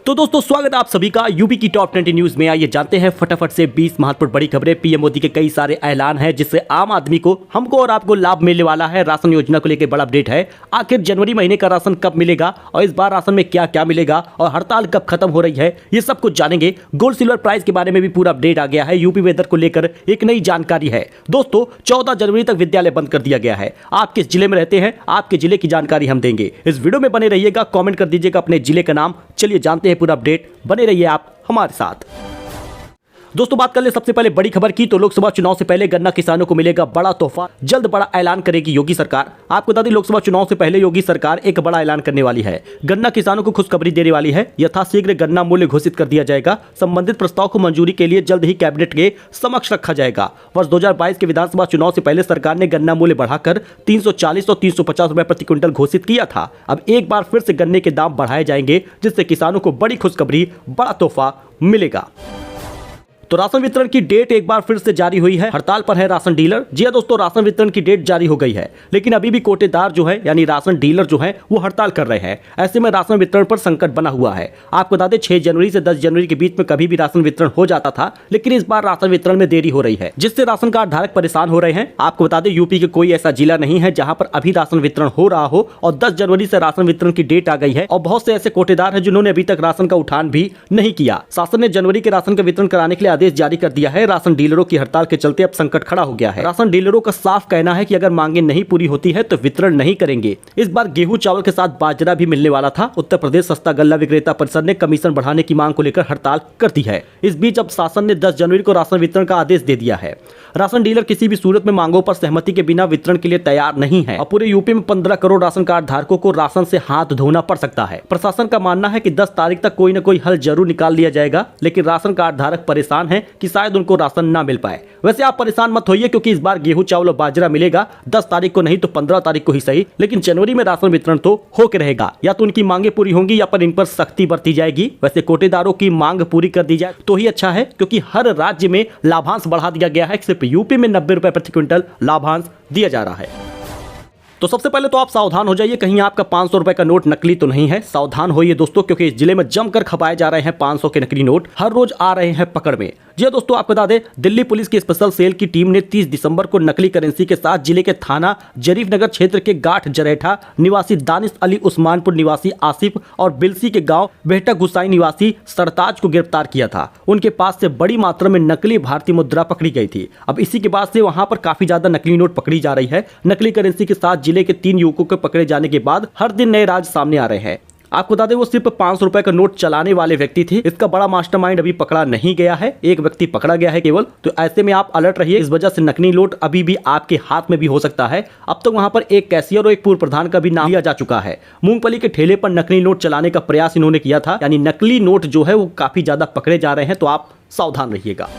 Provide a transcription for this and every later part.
तो दोस्तों स्वागत है आप सभी का यूपी की टॉप 20 न्यूज में। आइए जानते हैं फटाफट से 20 महत्वपूर्ण बड़ी खबरें। पीएम मोदी के कई सारे ऐलान हैं जिससे आम आदमी को, हमको और आपको लाभ मिलने वाला है। राशन योजना को लेकर बड़ा अपडेट है। आखिर जनवरी महीने का राशन कब मिलेगा और इस बार राशन में क्या क्या मिलेगा और हड़ताल कब खत्म हो रही है, ये सब कुछ जानेंगे। गोल्ड सिल्वर प्राइस के बारे में भी पूरा अपडेट आ गया है। यूपी वेदर को लेकर एक नई जानकारी है। दोस्तों 14 जनवरी तक विद्यालय बंद कर दिया गया है। आप किस जिले में रहते हैं, आपके जिले की जानकारी हम देंगे। इस वीडियो में बने रहिएगा, कॉमेंट कर दीजिएगा अपने जिले का नाम। चलिए जानते हैं पूरा अपडेट, बने रहिए आप हमारे साथ। दोस्तों बात कर ले सबसे पहले बड़ी खबर की, तो लोकसभा चुनाव से पहले गन्ना किसानों को मिलेगा बड़ा तोहफा। जल्द बड़ा ऐलान करेगी योगी सरकार। आपको बता दें लोकसभा चुनाव से पहले योगी सरकार एक बड़ा ऐलान करने वाली है। गन्ना किसानों को खुशखबरी देने वाली है। यथाशीघ्र गन्ना मूल्य घोषित कर दिया जाएगा। संबंधित प्रस्ताव को मंजूरी के लिए जल्द ही कैबिनेट के समक्ष रखा जाएगा। वर्ष 2022 के विधानसभा चुनाव से पहले सरकार ने गन्ना मूल्य बढ़ाकर 340 और 350 रुपए प्रति क्विंटल घोषित किया था। अब एक बार फिर से गन्ने के दाम बढ़ाए जाएंगे जिससे किसानों को बड़ी खुशखबरी, बड़ा तोहफा मिलेगा। तो राशन वितरण की डेट एक बार फिर से जारी हुई है। हड़ताल पर है राशन डीलर। जी हां दोस्तों, राशन वितरण की डेट जारी हो गई है, लेकिन अभी भी कोटेदार जो है यानी राशन डीलर जो है वो हड़ताल कर रहे हैं। ऐसे में राशन वितरण पर संकट बना हुआ है। आपको बता दें 6 जनवरी से 10 जनवरी के बीच में कभी भी राशन वितरण हो जाता था, लेकिन इस बार राशन वितरण में देरी हो रही है जिससे राशन कार्ड धारक परेशान हो रहे हैं। आपको बता दें यूपी के कोई ऐसा जिला नहीं है जहां पर अभी राशन वितरण हो रहा हो और 10 जनवरी से राशन वितरण की डेट आ गई है और बहुत से ऐसे कोटेदार हैं जिन्होंने अभी तक राशन का उठान भी नहीं किया। शासन ने जनवरी के राशन का वितरण कराने के लिए आदेश जारी कर दिया है। राशन डीलरों की हड़ताल के चलते अब संकट खड़ा हो गया है। राशन डीलरों का साफ कहना है कि अगर मांगे नहीं पूरी होती है तो वितरण नहीं करेंगे। इस बार गेहूं चावल के साथ बाजरा भी मिलने वाला था। उत्तर प्रदेश सस्ता गल्ला विक्रेता परिषद ने कमीशन बढ़ाने की मांग को लेकर हड़ताल कर दी है। इस बीच अब शासन ने 10 जनवरी को राशन वितरण का आदेश दे दिया है। राशन डीलर किसी भी सूरत में मांगों पर सहमति के बिना वितरण के लिए तैयार नहीं है और पूरे यूपी में 15 करोड़ राशन कार्ड धारकों को राशन से हाथ धोना पड़ सकता है। प्रशासन का मानना है कि 10 तारीख तक कोई न कोई हल जरूर निकाल लिया जाएगा, लेकिन राशन कार्ड धारक परेशान है कि शायद उनको राशन ना मिल पाए। वैसे आप परेशान मत होइए, क्योंकि इस बार गेहूं चावल और बाजरा मिलेगा 10 तारीख को नहीं तो 15 तारीख को ही सही, लेकिन जनवरी में राशन वितरण तो होकर रहेगा। या तो उनकी मांगे पूरी होंगी या पर इन पर सख्ती बरती जाएगी। वैसे कोटेदारों की मांग पूरी कर दी जाए तो ही अच्छा है, क्योंकि हर राज्य में लाभांश बढ़ा दिया गया है। सिर्फ यूपी में 90 रुपए प्रति क्विंटल लाभांश दिया जा रहा है। तो सबसे पहले तो आप सावधान हो जाइए, कहीं आपका 500 रुपए का नोट नकली तो नहीं है। सावधान होइए दोस्तों, क्योंकि इस जिले में जमकर खपाए जा रहे हैं 500 के नकली नोट। हर रोज आ रहे हैं पकड़ में। जी दोस्तों, आपको बता दें दिल्ली पुलिस की स्पेशल सेल की टीम ने 30 दिसंबर को नकली करेंसी के साथ जिले के थाना जरीफ नगर क्षेत्र के गाठ जरेठा निवासी दानिश अली, उस्मानपुर निवासी आसिफ और बिलसी के गांव बेहटा गुसाई निवासी सरताज को गिरफ्तार किया था। उनके पास से बड़ी मात्रा में नकली भारतीय मुद्रा पकड़ी गई थी। अब इसी के बाद से वहां पर काफी ज्यादा नकली नोट पकड़ी जा रही है। नकली करेंसी के साथ जिले के 3 युवकों के पकड़े जाने के बाद हर दिन नए राज सामने आ रहे हैं। आपको बता दें वो सिर्फ 500 रुपए का नोट चलाने वाले व्यक्ति थे। इसका बड़ा मास्टरमाइंड अभी पकड़ा नहीं गया है। एक व्यक्ति पकड़ा गया है केवल। तो ऐसे में आप अलर्ट रहिए, इस वजह से नकली नोट अभी भी आपके हाथ में भी हो सकता है। अब तक वहां पर एक कैशियर और एक पूर्व प्रधान का भी नाम लिया जा चुका है। मूंगफली के ठेले पर नकली नोट चलाने का प्रयास इन्होंने किया था। यानी नकली नोट जो है वो काफी ज्यादा पकड़े जा रहे हैं, तो आप सावधान रहिएगा।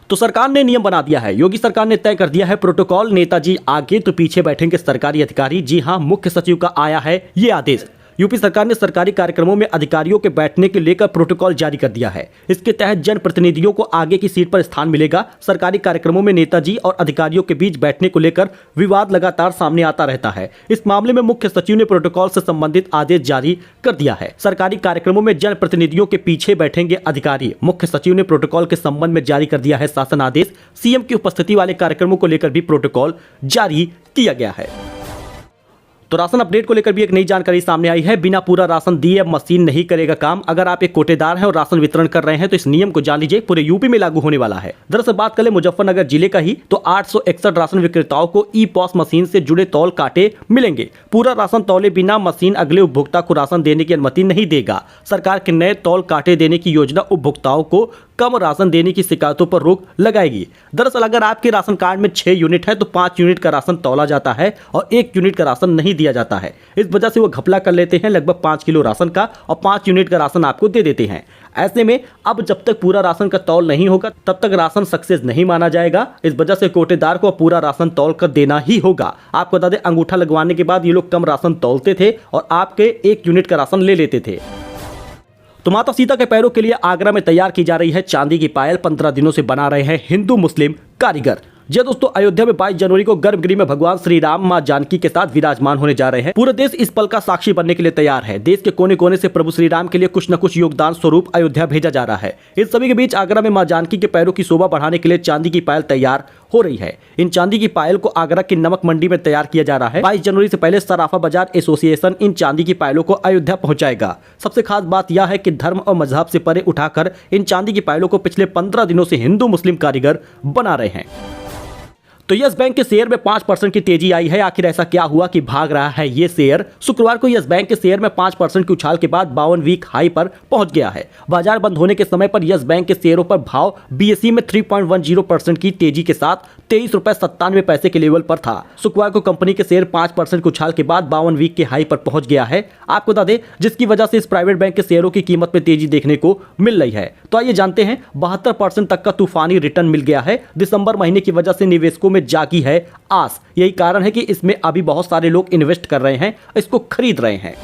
तो सरकार ने नियम बना दिया है। योगी सरकार ने तय कर दिया है प्रोटोकॉल। नेताजी आगे तो पीछे बैठेंगे सरकारी अधिकारी। जी हां, मुख्य सचिव का आया है ये आदेश। यूपी सरकार ने सरकारी कार्यक्रमों में अधिकारियों के बैठने के लेकर प्रोटोकॉल जारी कर दिया है। इसके तहत जनप्रतिनिधियों को आगे की सीट पर स्थान मिलेगा। सरकारी कार्यक्रमों में नेताजी और अधिकारियों के बीच बैठने को लेकर विवाद लगातार सामने आता रहता है। इस मामले में मुख्य सचिव ने प्रोटोकॉल से संबंधित आदेश जारी कर दिया है। सरकारी कार्यक्रमों में जनप्रतिनिधियों के पीछे बैठेंगे अधिकारी। मुख्य सचिव ने प्रोटोकॉल के संबंध में जारी कर दिया है शासन आदेश। सीएम की उपस्थिति वाले कार्यक्रमों को लेकर भी प्रोटोकॉल जारी किया गया है। तो राशन अपडेट को लेकर भी एक नई जानकारी सामने आई है। बिना पूरा राशन दिए अब मशीन नहीं करेगा काम। अगर आप एक कोटेदार हैं और राशन वितरण कर रहे हैं तो इस नियम को जान लीजिए, पूरे यूपी में लागू होने वाला है। दरअसल बात करें मुजफ्फरनगर जिले का ही, तो 861 राशन विक्रेताओं को ई पॉस मशीन से जुड़े तौल कांटे मिलेंगे। पूरा राशन तौले बिना मशीन अगले उपभोक्ता को राशन देने की अनुमति नहीं देगा। सरकार के नए तौल कांटे देने की योजना उपभोक्ताओं को कम राशन देने की शिकायतों पर रोक लगाएगी। दरअसल अगर आपके राशन कार्ड में 6 यूनिट है तो 5 यूनिट का राशन तौला जाता है और 1 यूनिट का राशन नहीं दिया जाता है। इस वजह से वो घपला कर लेते हैं लगभग 5 किलो राशन का और 5 यूनिट का राशन आपको दे देते हैं। ऐसे में अब जब तक पूरा राशन का तौल नहीं होगा तब तक राशन सक्सेस नहीं माना जाएगा। इस वजह से कोटेदार को पूरा राशन तौल कर देना ही होगा। आपको बता दें अंगूठा लगवाने के बाद ये लोग कम राशन तौलते थे और आपके 1 यूनिट का राशन ले लेते थे। तो माता सीता के पैरों के लिए आगरा में तैयार की जा रही है चांदी की पायल। 15 दिनों से बना रहे हैं हिंदू मुस्लिम कारीगर। जी दोस्तों, अयोध्या में 22 जनवरी को गर्भगृह में भगवान श्री राम मां जानकी के साथ विराजमान होने जा रहे हैं। पूरा देश इस पल का साक्षी बनने के लिए तैयार है। देश के कोने कोने से प्रभु श्री राम के लिए कुछ न कुछ योगदान स्वरूप अयोध्या भेजा जा रहा है। इन सभी के बीच आगरा में मां जानकी के पैरों की शोभा बढ़ाने के लिए चांदी की पायल तैयार हो रही है। इन चांदी की पायल को आगरा की नमक मंडी में तैयार किया जा रहा है। 22 जनवरी से पहले सराफा बाजार एसोसिएशन इन चांदी की पायलों को अयोध्या पहुंचाएगा। सबसे खास बात यह है कि धर्म और मजहब से परे उठाकर इन चांदी की पायलों को पिछले 15 दिनों से हिंदू मुस्लिम कारीगर बना रहे हैं। तो यस बैंक के शेयर में 5% की तेजी आई है। आखिर ऐसा क्या हुआ कि भाग रहा है ये शेयर? शुक्रवार को यस बैंक के शेयर में 5% की उछाल के बाद 52 वीक हाई पर पहुंच गया है। बाजार बंद होने के समय पर यस बैंक के शेयरों पर भाव बीएसई में 3.10% की तेजी के साथ 23 रुपए 97 पैसे के लेवल पर था। शुक्रवार को कंपनी के शेयर 5% की उछाल के बाद 52 वीक के हाई पर पहुंच गया है। आपको बता दें, जिसकी वजह से इस प्राइवेट बैंक के शेयरों की कीमत में तेजी देखने को मिल रही है। तो आइए जानते हैं, 72% तक का तूफानी रिटर्न मिल गया है। दिसंबर महीने की वजह से निवेशकों में जागी है आस। यही कारण है कि इसमें अभी बहुत सारे लोग इन्वेस्ट कर रहे हैं, इसको खरीद रहे हैं।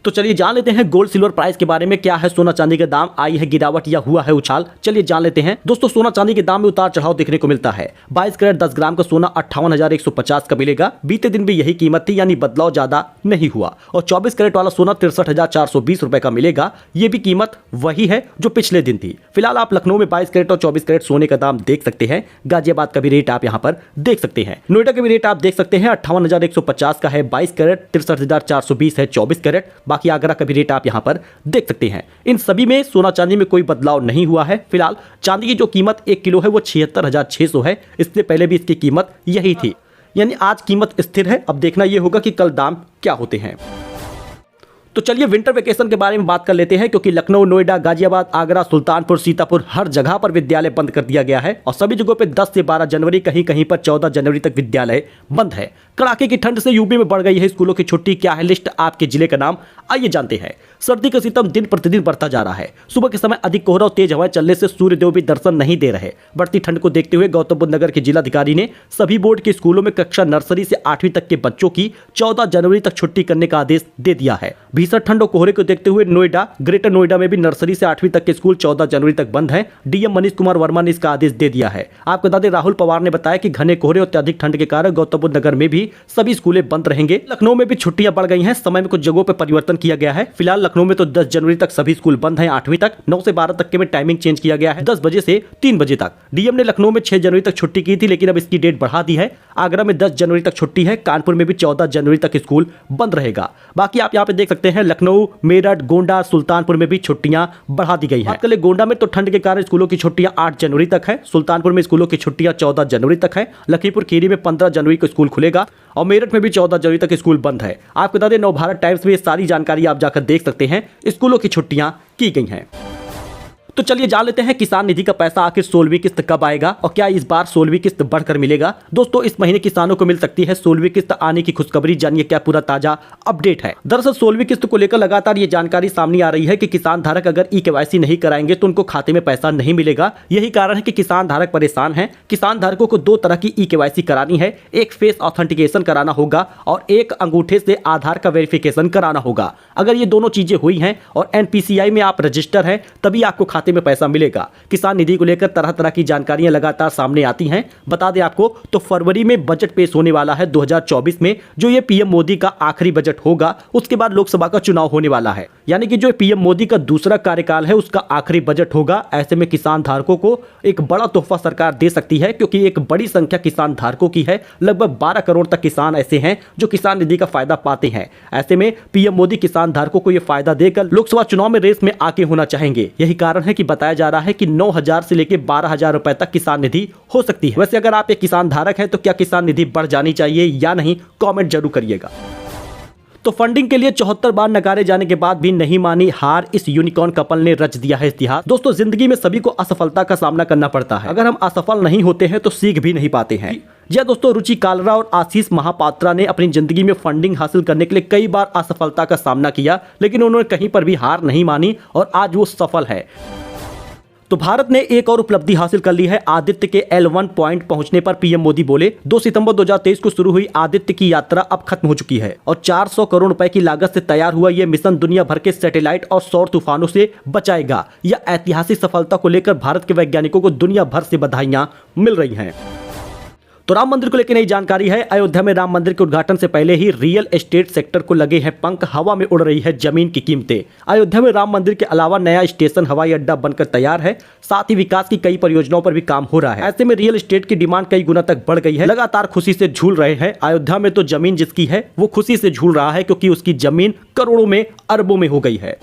तो चलिए जान लेते हैं गोल्ड सिल्वर प्राइस के बारे में। क्या है सोना चांदी के दाम? आई है गिरावट या हुआ है उछाल? चलिए जान लेते हैं। दोस्तों, सोना चांदी के दाम में उतार चढ़ाव देखने को मिलता है। 22 कैरेट 10 ग्राम का सोना 58,150 का मिलेगा। बीते दिन भी यही कीमत थी, यानी बदलाव ज्यादा नहीं हुआ। और 24 कैरेट वाला सोना 63,420 रुपए का मिलेगा। ये भी कीमत वही है जो पिछले दिन थी। फिलहाल आप लखनऊ में 22 कैरेट और 24 कैरेट सोने का दाम देख सकते हैं। गाजियाबाद का भी रेट आप यहाँ पर देख सकते हैं। नोएडा का भी रेट आप देख सकते हैं। 58,150 का है 22 कैरेट, 63,420 है 24 कैरेट। बाकी आगरा का भी रेट आप यहां पर देख सकते हैं। इन सभी में सोना चांदी में कोई बदलाव नहीं हुआ है। फिलहाल चांदी की जो कीमत 1 किलो है वो 76,600 है। इससे पहले भी इसकी कीमत यही थी, यानी आज कीमत स्थिर है। अब देखना यह होगा कि कल दाम क्या होते हैं। तो चलिए विंटर वेकेशन के बारे में बात कर लेते हैं, क्योंकि लखनऊ, नोएडा, गाजियाबाद, आगरा, सुल्तानपुर, सीतापुर हर जगह पर विद्यालय बंद कर दिया गया है। और सभी जगहों पे 10 से 12 जनवरी, कहीं कहीं पर 14 जनवरी तक विद्यालय बंद है। कड़ाके की ठंड से यूपी में बढ़ गई है स्कूलों की छुट्टी। क्या है लिस्ट? आपके जिले का नाम आइए जानते हैं। सर्दी का सितम दिन प्रतिदिन बढ़ता जा रहा है। सुबह के समय अधिक कोहरा और तेज हवाएं चलने से सूर्यदेव भी दर्शन नहीं दे रहे। बढ़ती ठंड को देखते हुए गौतम बुद्ध नगर के जिलाधिकारी ने सभी बोर्ड के स्कूलों में कक्षा नर्सरी से 8वीं तक के बच्चों की 14 जनवरी तक छुट्टी करने का आदेश दे दिया है। भीषण ठंड और कोहरे को देखते हुए नोएडा, ग्रेटर नोएडा में भी नर्सरी से 8वीं तक के स्कूल 14 जनवरी तक बंद है। डीएम मनीष कुमार वर्मा ने इसका आदेश दे दिया है। आपको बता दें, राहुल पवार ने बताया कि घने कोहरे और अत्यधिक ठंड के कारण गौतम बुद्ध नगर में भी सभी स्कूलें बंद रहेंगे। लखनऊ में भी छुट्टियां बढ़ गई हैं। समय में कुछ जगहों पर परिवर्तन किया गया है। फिलहाल लखनऊ में तो 10 जनवरी तक सभी स्कूल बंद हैं। 8वीं तक 9 से 12 तक के में टाइमिंग चेंज किया गया है, 10 बजे से 3 बजे तक। डीएम ने लखनऊ में 6 जनवरी तक छुट्टी की थी, लेकिन अब इसकी डेट बढ़ा दी है। आगरा में 10 जनवरी तक छुट्टी है। कानपुर में भी 14 जनवरी तक स्कूल बंद रहेगा। बाकी आप यहाँ पे देख सकते हैं, लखनऊ, मेरठ, गोंडा, सुल्तानपुर में भी छुट्टियां बढ़ा दी गई हैं। गोंडा में तो ठंड के कारण स्कूलों की छुट्टियां 8 जनवरी तक है। सुल्तानपुर में स्कूलों की छुट्टियां 14 जनवरी तक है। लखीमपुर खीरी में 15 जनवरी को स्कूल खुलेगा और मेरठ में भी 14 जनवरी तक स्कूल बंद है। आपको बता दें, नवभारत टाइम्स में ये सारी जानकारी आप जाकर देख सकते हैं। स्कूलों की छुट्टियां की गई हैं। तो चलिए जान लेते हैं किसान निधि का पैसा आखिर 16वीं किस्त कब आएगा और क्या इस बार 16वीं किस्त बढ़कर मिलेगा। दोस्तों, इस महीने किसानों को मिल सकती है 16वीं किस्त आने की खुशखबरी। जानिए क्या पूरा ताजा अपडेट है। दरअसल 16वीं किस्त को लेकर लगातार ये जानकारी सामने आ रही है कि किसान धारक अगर ई-केवाईसी नहीं कराएंगे तो उनको खाते में पैसा नहीं मिलेगा। यही कारण है कि किसान धारक परेशान है। किसान धारकों को 2 तरह की ई-केवाईसी करानी है। एक फेस ऑथेंटिकेशन कराना होगा और एक अंगूठे से आधार का वेरिफिकेशन कराना होगा। अगर ये दोनों चीजें हुई हैं और एनपीसीआई में आप रजिस्टर हैं, तभी आपको खाते में पैसा मिलेगा। किसान निधि को लेकर तरह तरह की जानकारियां लगातार सामने आती हैं। बता दें आपको, तो फरवरी में बजट पेश होने वाला है 2024 में, जो ये पीएम मोदी का आखिरी बजट होगा। उसके बाद लोकसभा का चुनाव होने वाला है, यानी कि जो पीएम मोदी का दूसरा कार्यकाल है उसका आखिरी बजट होगा। ऐसे में किसान धारकों को एक बड़ा तोहफा सरकार दे सकती है, क्योंकि एक बड़ी संख्या किसान धारकों की है। लगभग 12 करोड़ तक किसान ऐसे हैं जो किसान निधि का फायदा पाते हैं। ऐसे में पीएम मोदी किसान धारकों को यह फायदा देकर लोकसभा चुनाव में रेस में आगे होना चाहेंगे। यही कारण है कि बताया जा रहा है कि 9,000 से लेकर 12,000 रुपए तक किसान निधि हो सकती है। वैसे अगर आप एक किसान धारक हैं तो क्या किसान निधि बढ़ जानी चाहिए या नहीं, कमेंट जरूर करिएगा। तो फंडिंग के लिए 74 बार नकारे जाने के बाद भी नहीं मानी हार, इस यूनिकॉर्न कपल ने रच दिया है इतिहास। दोस्तों, जिंदगी में सभी को असफलता का सामना करना पड़ता है। अगर हम असफल नहीं होते हैं तो सीख भी नहीं पाते हैं। जी दोस्तों, रुचि कालरा और आशीष महापात्रा ने अपनी जिंदगी में फंडिंग हासिल करने के लिए कई बार असफलता का सामना किया, लेकिन उन्होंने कहीं पर भी हार नहीं मानी और आज वो सफल है। तो भारत ने एक और उपलब्धि हासिल कर ली है। आदित्य के L1 पॉइंट पहुंचने पर पीएम मोदी बोले 2 सितंबर 2023 को शुरू हुई आदित्य की यात्रा अब खत्म हो चुकी है और 400 करोड़ रुपए की लागत से तैयार हुआ यह मिशन दुनिया भर के सैटेलाइट और सौर तूफानों से बचाएगा। यह ऐतिहासिक सफलता को लेकर भारत के वैज्ञानिकों को दुनिया भर से बधाइयां मिल रही हैं। तो राम मंदिर को लेकर नई जानकारी है। अयोध्या में राम मंदिर के उद्घाटन से पहले ही रियल एस्टेट सेक्टर को लगे हैं पंख, हवा में उड़ रही है जमीन की कीमतें। अयोध्या में राम मंदिर के अलावा नया स्टेशन, हवाई अड्डा बनकर तैयार है। साथ ही विकास की कई परियोजनाओं पर भी काम हो रहा है। ऐसे में रियल एस्टेट की डिमांड कई गुना तक बढ़ गई है। लगातार खुशी से झूल रहे हैं। अयोध्या में तो जमीन जिसकी है वो खुशी से झूल रहा है क्योंकि उसकी जमीन करोड़ों में, अरबों में हो गई है।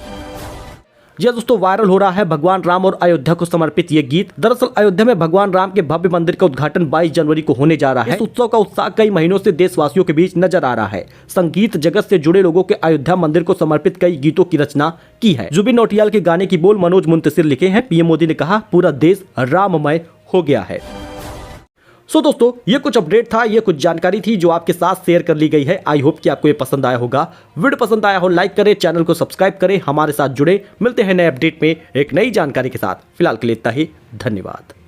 जी दोस्तों, वायरल हो रहा है भगवान राम और अयोध्या को समर्पित ये गीत। दरअसल अयोध्या में भगवान राम के भव्य मंदिर का उद्घाटन 22 जनवरी को होने जा रहा है। इस उत्सव का उत्साह कई महीनों से देशवासियों के बीच नजर आ रहा है। संगीत जगत से जुड़े लोगों के अयोध्या मंदिर को समर्पित कई गीतों की रचना की है। जुबिन नौटियाल के गाने की बोल मनोज मुंतशिर लिखे हैं। पीएम मोदी ने कहा पूरा देश राममय हो गया है। सो दोस्तों, ये कुछ अपडेट था, ये कुछ जानकारी थी जो आपके साथ शेयर कर ली गई है। आई होप कि आपको ये पसंद आया होगा। वीडियो पसंद आया हो लाइक करें, चैनल को सब्सक्राइब करें, हमारे साथ जुड़े। मिलते हैं नए अपडेट में एक नई जानकारी के साथ। फिलहाल के लिए इतना ही। धन्यवाद।